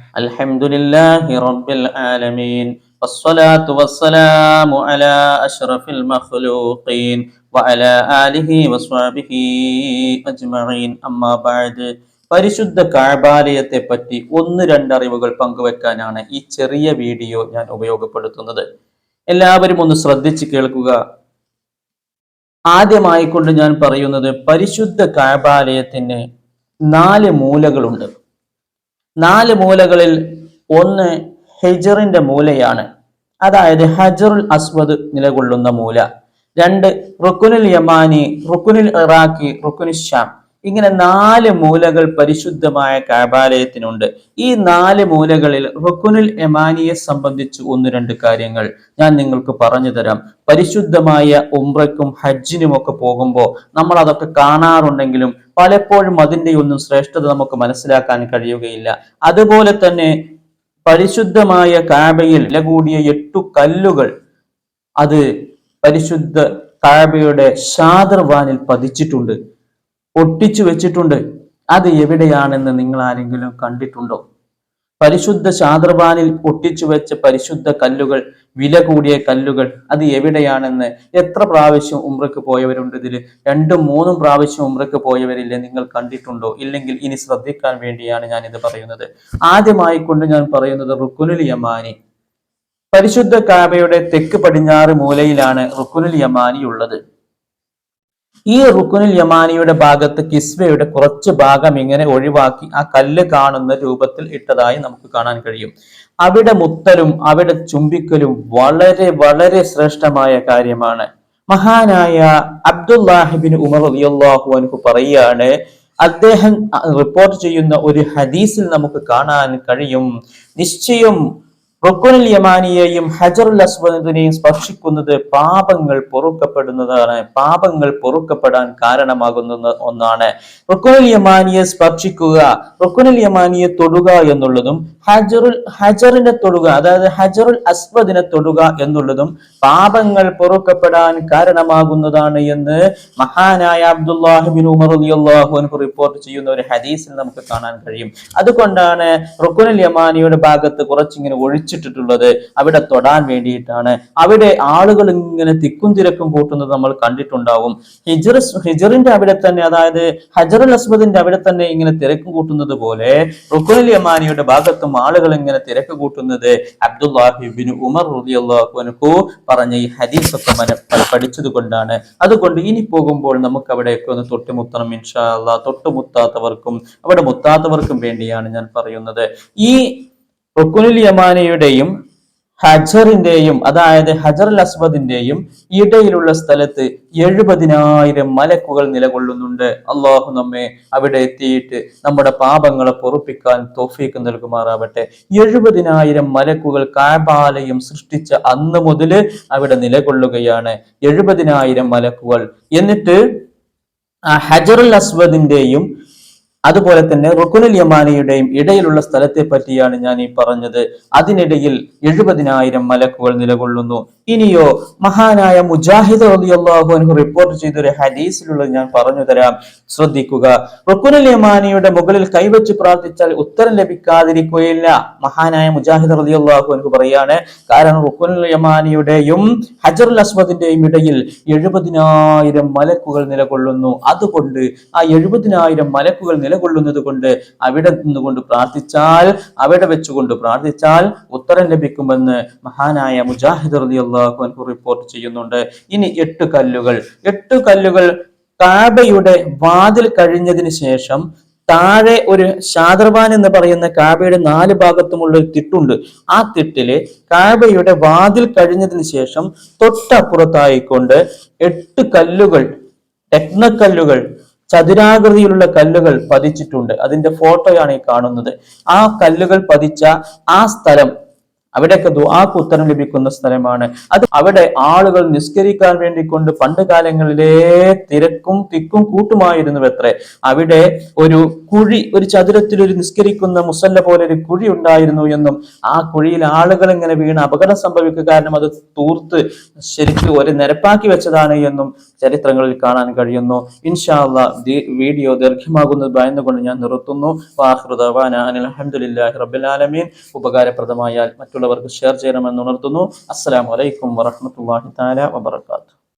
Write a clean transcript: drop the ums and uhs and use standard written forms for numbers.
അൽഹംദുലില്ലാഹി റബ്ബിൽ ആലമീൻ വസ്സലാത്തു വസ്സലാമു അലാ അഷ്റഫിൽ മഖ്ലൂഖീൻ വഅലാ ആലിഹി വസ്വഹ്ബിഹി അജ്മഈൻ അമ്മാ ബഅദ്. പരിശുദ്ധ കഅബാലയത്തെ പറ്റി ഒന്ന് രണ്ടറിവുകൾ പങ്കുവെക്കാനാണ് ഈ ചെറിയ വീഡിയോ ഞാൻ ഉപയോഗപ്പെടുത്തുന്നത്. എല്ലാവരും ഒന്ന് ശ്രദ്ധിച്ച് കേൾക്കുക. ആദ്യമായിക്കൊണ്ട് ഞാൻ പറയുന്നത്, പരിശുദ്ധ കഅബാലയത്തിന് 4 മൂലകളുണ്ട്. 4 മൂലകളിൽ ഒന്ന് ഹിജറിന്റെ മൂലയാണ്, അതായത് ഹജറുൽ അസ്വദ് നിലകൊള്ളുന്ന മൂല. 2 റുക്കുനുൽ യമാനി, റുക്കുനുൽ ഇറാഖി, റുക്കുനുൽ ഷാം. ഇങ്ങനെ 4 മൂലകൾ പരിശുദ്ധമായ കഅബാലയത്തിനുണ്ട്. ഈ 4 മൂലകളിൽ റുക്കുനുൽ യമാനിയെ സംബന്ധിച്ച് ഒന്ന് രണ്ട് കാര്യങ്ങൾ ഞാൻ നിങ്ങൾക്ക് പറഞ്ഞു തരാം. പരിശുദ്ധമായ ഉംറയ്ക്കും ഹജ്ജിനും ഒക്കെ പോകുമ്പോൾ നമ്മൾ അതൊക്കെ കാണാറുണ്ടെങ്കിലും പലപ്പോഴും അതിന്റെ ഒന്നും ശ്രേഷ്ഠത നമുക്ക് മനസ്സിലാക്കാൻ കഴിയുകയില്ല. അതുപോലെ തന്നെ പരിശുദ്ധമായ കഅബയിൽ വില കൂടിയ 8 കല്ലുകൾ അത് പരിശുദ്ധ കഅബയുടെ ഷാദർവാനിൽ പതിച്ചിട്ടുണ്ട്, ഒട്ടിച്ചു വെച്ചിട്ടുണ്ട്. അത് എവിടെയാണെന്ന് നിങ്ങൾ ആരെങ്കിലും കണ്ടിട്ടുണ്ടോ? പരിശുദ്ധ ഷാദർവാനിൽ ഒട്ടിച്ചു വെച്ച പരിശുദ്ധ കല്ലുകൾ, വില കൂടിയ കല്ലുകൾ, അത് എവിടെയാണെന്ന് എത്ര പ്രാവശ്യം ഉംറയ്ക്ക് പോയവരുണ്ട്? ഇതിൽ 2ഉം 3ഉം പ്രാവശ്യം ഉംറയ്ക്ക് പോയവരില്ലേ? നിങ്ങൾ കണ്ടിട്ടുണ്ടോ? ഇല്ലെങ്കിൽ ഇനി ശ്രദ്ധിക്കാൻ വേണ്ടിയാണ് ഞാൻ ഇത് പറയുന്നത്. ആദ്യമായിക്കൊണ്ട് ഞാൻ പറയുന്നത് റുക്കുനുൽ യമാനി. പരിശുദ്ധ കഅബയുടെ തെക്ക് പടിഞ്ഞാറ് മൂലയിലാണ് റുക്കുനുൽ യമാനി ഉള്ളത്. ഈ റുക്കുനുൽ യമാനിയുടെ ഭാഗത്ത് കിസ്വയുടെ കുറച്ച് ഭാഗം ഇങ്ങനെ ഒഴിവാക്കി ആ കല്ല് കാണുന്ന രൂപത്തിൽ ഇട്ടതായി നമുക്ക് കാണാൻ കഴിയും. അവിടെ മുത്തലും അവിടെ ചുംബിക്കലും വളരെ വളരെ ശ്രേഷ്ഠമായ കാര്യമാണ്. മഹാനായ അബ്ദുല്ലാഹിബിൻ ഉമർ റളിയല്ലാഹു അൻഹു പറയാണ്, അദ്ദേഹം റിപ്പോർട്ട് ചെയ്യുന്ന ഒരു ഹദീസിൽ നമുക്ക് കാണാൻ കഴിയും, നിശ്ചയം റുക്കുനുൽ യമാനിയെയും ഹജറുൽ അസ്വദിനെയും സ്പർശിക്കുന്നത് പാപങ്ങൾ പൊറുക്കപ്പെടുന്നതാണ്, പാപങ്ങൾ പൊറുക്കപ്പെടാൻ കാരണമാകുന്ന ഒന്നാണ്. റുക്കുനുൽ യമാനിയെ സ്പർശിക്കുക, റുക്കുനുൽ യമാനിയെ തൊടുക എന്നുള്ളതും ഹജറിനെ തൊടുക, അതായത് ഹജറുൽ അസ്വദിനെ തൊടുക എന്നുള്ളതും പാപങ്ങൾ പൊറുക്കപ്പെടാൻ കാരണമാകുന്നതാണ് എന്ന് മഹാനായ അബ്ദുല്ലാഹിബിൻ ഉമർ റളിയല്ലാഹു അൻഹു റിപ്പോർട്ട് ചെയ്യുന്ന ഒരു ഹദീസിൽ നമുക്ക് കാണാൻ കഴിയും. അതുകൊണ്ടാണ് റുക്കുനുൽ യമാനിയുടെ ഭാഗത്ത് കുറച്ചിങ്ങനെ ഒഴിച്ചിട്ടിട്ടുള്ളത്. അവിടെ തൊടാൻ വേണ്ടിയിട്ടാണ്. അവിടെ ആളുകൾ ഇങ്ങനെ തിക്കും തിരക്കും കൂട്ടുന്നത് നമ്മൾ കണ്ടിട്ടുണ്ടാവും. ഹിജറിന്റെ അവിടെ തന്നെ, അതായത് ഹജറുൽ അസ്വദിന്റെ അവിടെ തന്നെ ഇങ്ങനെ തിരക്ക് കൂട്ടുന്നത് പോലെ റുക്കുനുൽ യമാനിയുടെ ഭാഗത്തും ആളുകൾ ഇങ്ങനെ തിരക്ക് കൂട്ടുന്നത് അബ്ദുല്ലാഹിബിൻ ഉമർ റളിയല്ലാഹു അൻഹു പറഞ്ഞ ഈ ഹദീസൊക്കെ പഠിച്ചത് കൊണ്ടാണ്. അതുകൊണ്ട് ഇനി പോകുമ്പോൾ നമുക്ക് അവിടെയൊക്കെ ഒന്ന് തൊട്ടുമുത്തണം ഇൻഷാ അല്ലാഹ്. തൊട്ടുമുത്താത്തവർക്കും അവിടെ മുത്താത്തവർക്കും വേണ്ടിയാണ് ഞാൻ പറയുന്നത്. ഈ റുക്കുനുൽ യമാനിയുടെയും ഹജറിന്റെയും, അതായത് ഹജറുൽ അസ്വദിന്റെയും ഇടയിലുള്ള സ്ഥലത്ത് 70,000 മലക്കുകൾ നിലകൊള്ളുന്നുണ്ട്. അള്ളാഹു നമ്മെ അവിടെ എത്തിയിട്ട് നമ്മുടെ പാപങ്ങളെ പൊറുപ്പിക്കാൻ തൗഫീഖ് നൽകുമാറാവട്ടെ. 70,000 മലക്കുകൾ കഅബാലയം സൃഷ്ടിച്ച അന്ന് മുതൽ അവിടെ നിലകൊള്ളുകയാണ്. 70,000 മലക്കുകൾ. എന്നിട്ട് ഹജറുൽ അസ്വദിന്റെയും അതുപോലെ തന്നെ റുക്കുനുൽ യമാനിയുടെയും ഇടയിലുള്ള സ്ഥലത്തെ പറ്റിയാണ് ഞാൻ ഈ പറഞ്ഞത്. അതിനിടയിൽ 70,000 മലക്കുകൾ നിലകൊള്ളുന്നു. ഇനിയോ മഹാനായ മുജാഹിദ് റളിയല്ലാഹു അൻഹു റിപ്പോർട്ട് ചെയ്ത ഒരു ഹദീസിലുള്ളത് ഞാൻ പറഞ്ഞു തരാം, ശ്രദ്ധിക്കുക. റുക്കുനുൽ യമാനിയുടെ മുകളിൽ കൈവച്ച് പ്രാർത്ഥിച്ചാൽ ഉത്തരം ലഭിക്കാതിരിക്കുകയില്ല. മഹാനായ മുജാഹിദ് റളിയല്ലാഹു അൻഹു പറയാണ്, കാരണം റുക്കുനുൽ യമാനിയുടെയും ഹജറുൽ അസ്വദിന്റെയും ഇടയിൽ 70,000 മലക്കുകൾ നിലകൊള്ളുന്നു. അതുകൊണ്ട് ആ 70,000 മലക്കുകൾ നിലകൊള്ളുന്നത് കൊണ്ട് അവിടെ നിന്നുകൊണ്ട് പ്രാർത്ഥിച്ചാൽ, അവിടെ വെച്ചുകൊണ്ട് പ്രാർത്ഥിച്ചാൽ ഉത്തരം ലഭിക്കുമെന്ന് മഹാനായ മുജാഹിദ് റളിയല്ലാഹു അൻഹു റിപ്പോർട്ട് ചെയ്യുന്നുണ്ട്. ഇനി 8 കല്ലുകൾ കഅബയുടെ വാതിൽ കഴിഞ്ഞതിന് ശേഷം താഴെ ഒരു ഷാദർവാൻ എന്ന് പറയുന്ന കഅബയുടെ 4 ഭാഗത്തുമുള്ള ഒരു തിട്ടുണ്ട്. ആ തിട്ടില് കഅബയുടെ വാതിൽ കഴിഞ്ഞതിന് ശേഷം തൊട്ടപ്പുറത്തായിക്കൊണ്ട് 8 കല്ലുകൾ, രത്നക്കല്ലുകൾ, ചതുരാകൃതിയിലുള്ള കല്ലുകൾ പതിച്ചിട്ടുണ്ട്. അതിന്റെ ഫോട്ടോയാണ് ഈ കാണുന്നത്. ആ കല്ലുകൾ പതിച്ച ആ സ്ഥലം, അവിടെയൊക്കെ ദുആക്ക് ഉത്തരം ലഭിക്കുന്ന സ്ഥലമാണ്. അത് അവിടെ ആളുകൾ നിസ്കരിക്കാൻ വേണ്ടി കൊണ്ട് പണ്ട് കാലങ്ങളിലെ തിരക്കും തിക്കും കൂട്ടുമായിരുന്നു അത്രേ. അവിടെ ഒരു കുഴി, ഒരു ചതുരത്തിൽ ഒരു നിസ്കരിക്കുന്ന മുസല്ല പോലെ ഒരു കുഴി ഉണ്ടായിരുന്നു എന്നും ആ കുഴിയിൽ ആളുകൾ ഇങ്ങനെ വീണ് അപകടം സംഭവിക്കുക കാരണം അത് തൂർത്ത് ശരിക്കും ഒരു നിരപ്പാക്കി വെച്ചതാണ് എന്നും ചരിത്രങ്ങളിൽ കാണാൻ കഴിയുന്നു. ഇൻഷാ അല്ലാഹ് വീഡിയോ ദീർഘമാകുന്നത് ഭയന്നുകൊണ്ട് ഞാൻ നിർത്തുന്നു. വാഖിറു ദഅവാനാ അനിൽ ഹംദുലില്ലാഹി റബ്ബിൽ ആലമീൻ. ഉപകാരപ്രദമായാൽ മറ്റുള്ളവർക്ക് ഷെയർ ചെയ്യണമെന്ന് ഉണർത്തുന്നു. അസ്സലാമു അലൈക്കും വറഹ്മത്തുള്ളാഹി തആല വബറകാതുഹു.